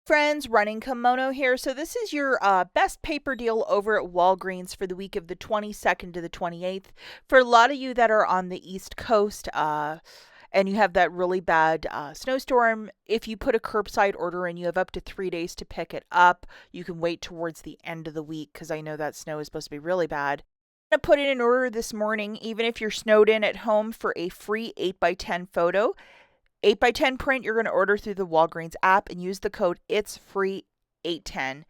Friends, Running Kimono here. So this is your best paper deal over at Walgreens for the week of the 22nd to the 28th. For a lot of you that are on the East Coast and you have that really bad snowstorm, if you put a curbside order in, you have up to 3 days to pick it up. You can wait towards the end of the week because I know that snow is supposed to be really bad. I'm going to put in an order this morning, even if you're snowed in at home, for a free 8x10 photo. 8x10 print you're going to order through the Walgreens app and use the code It's Free 810.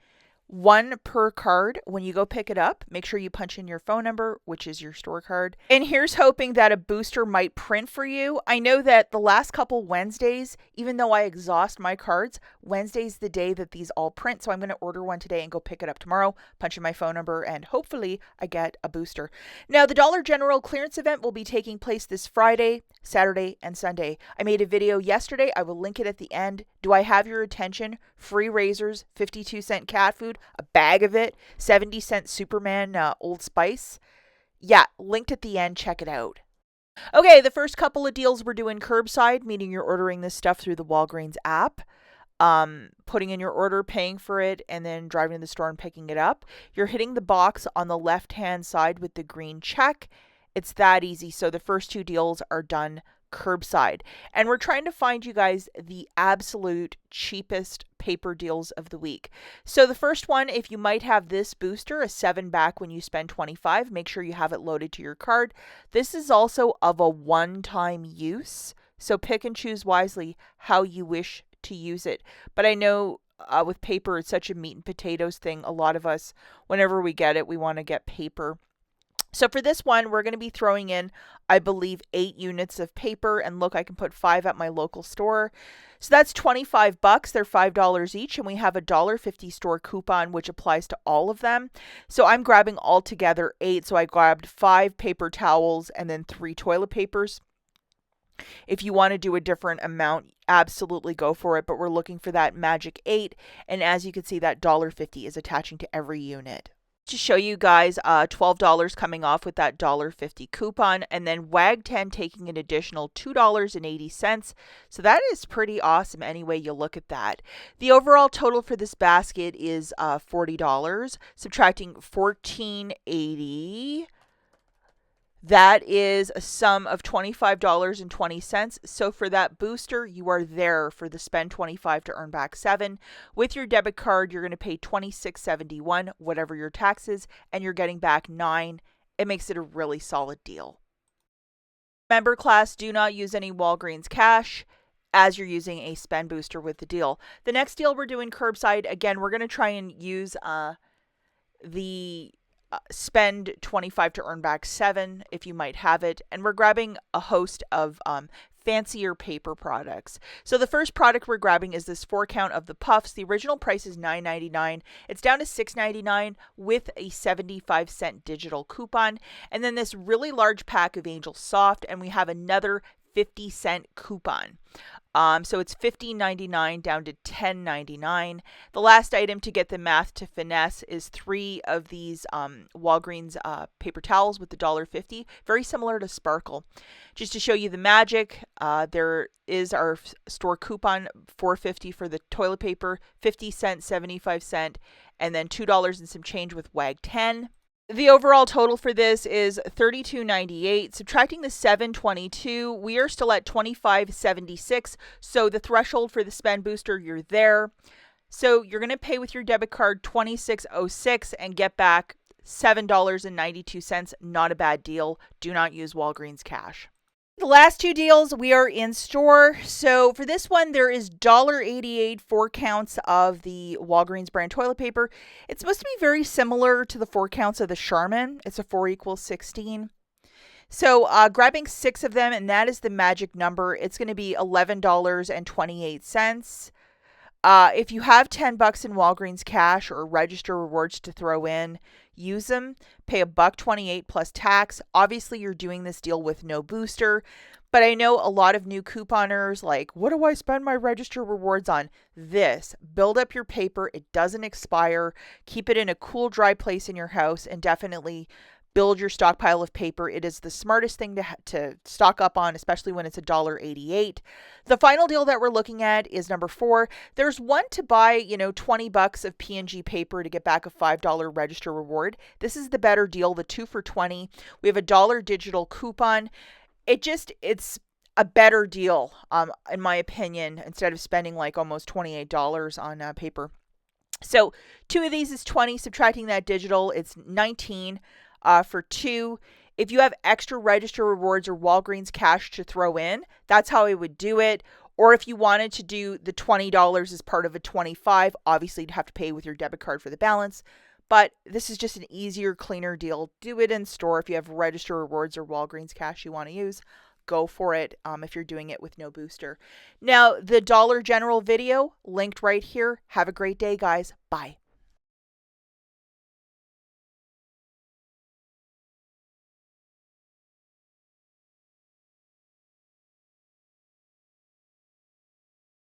One per card. When you go pick it up, make sure you punch in your phone number, which is your store card. And here's hoping that a booster might print for you. I know that the last couple Wednesdays, even though I exhaust my cards, Wednesday's the day that these all print. So I'm going to order one today and go pick it up tomorrow, punch in my phone number, and hopefully I get a booster. Now, the Dollar General clearance event will be taking place this Friday, Saturday, and Sunday. I made a video yesterday. I will link it at the end. Do I have your attention? Free razors, 52-cent cat food, a bag of it, 70-cent Superman Old Spice. Yeah, linked at the end. Check it out. Okay, the first couple of deals we're doing curbside, meaning you're ordering this stuff through the Walgreens app, putting in your order, paying for it, and then driving to the store and picking it up. You're hitting the box on the left-hand side with the green check. It's that easy. So the first two deals are done curbside. And we're trying to find you guys the absolute cheapest paper deals of the week. So the first one, if you might have this booster, a 7 back when you spend $25, make sure you have it loaded to your card. This is also of a one-time use. So pick and choose wisely how you wish to use it. But I know with paper, it's such a meat and potatoes thing. A lot of us, whenever we get it, we want to get paper. So for this one, we're going to be throwing in, I believe, 8 units of paper. And look, I can put 5 at my local store. So that's $25. They're $5 each. And we have a $1.50 store coupon, which applies to all of them. So I'm grabbing all together 8. So I grabbed 5 paper towels and then 3 toilet papers. If you want to do a different amount, absolutely go for it. But we're looking for that magic 8. And as you can see, that $1.50 is attaching to every unit. To show you guys $12 coming off with that $1.50 coupon, and then WAG 10 taking an additional $2.80. So that is pretty awesome any way you look at that. The overall total for this basket is $40, subtracting $14.80. That is a sum of $25.20. So for that booster, you are there for the spend 25 to earn back 7. With your debit card, you're going to pay $26.71, whatever your tax is, and you're getting back 9. It makes it a really solid deal. Member class, do not use any Walgreens cash as you're using a spend booster with the deal. The next deal we're doing curbside, again, we're going to try and use the spend 25 to earn back 7 if you might have it, and we're grabbing a host of fancier paper products. So the first product we're grabbing is this 4 count of the puffs. The original price is $9.99. It's down to $6.99 with a 75-cent digital coupon, and then this really large pack of Angel Soft, and we have another 50-cent coupon. So it's $15.99 down to $10.99. The last item to get the math to finesse is 3 of these Walgreens paper towels with the $1.50. Very similar to Sparkle. Just to show you the magic, there is our store coupon, $4.50 for the toilet paper, 50 cents, 75 cents, and then $2 and some change with WAG 10. The overall total for this is $32.98. Subtracting the $7.22, we are still at $25.76. So the threshold for the spend booster, you're there. So you're going to pay with your debit card $26.06 and get back $7.92. Not a bad deal. Do not use Walgreens cash. The last 2 deals we are in store. So for this one, there is $1.88 4 counts of the Walgreens brand toilet paper. It's supposed to be very similar to the 4 counts of the Charmin. It's a 4 equals 16. So grabbing 6 of them, and that is the magic number. It's going to be $11.28. If you have $10 in Walgreens cash or register rewards to throw in, use them. Pay $1.28 plus tax. Obviously, you're doing this deal with no booster, but I know a lot of new couponers like, what do I spend my register rewards on? This. Build up your paper. It doesn't expire. Keep it in a cool, dry place in your house, and definitely build your stockpile of paper. It is the smartest thing to stock up on, especially when it's $1.88. The final deal that we're looking at is number 4. There's one to buy, $20 of P&G paper to get back a $5 register reward. This is the better deal, the 2 for $20. We have a $1 digital coupon. It's a better deal, in my opinion, instead of spending like almost $28 on paper. So 2 of these is 20, subtracting that digital, it's 19 for 2. If you have extra register rewards or Walgreens cash to throw in, that's how I would do it. Or if you wanted to do the $20 as part of a 25, obviously you'd have to pay with your debit card for the balance. But this is just an easier, cleaner deal. Do it in store if you have register rewards or Walgreens cash you want to use. Go for it if you're doing it with no booster. Now, the Dollar General video linked right here. Have a great day, guys. Bye.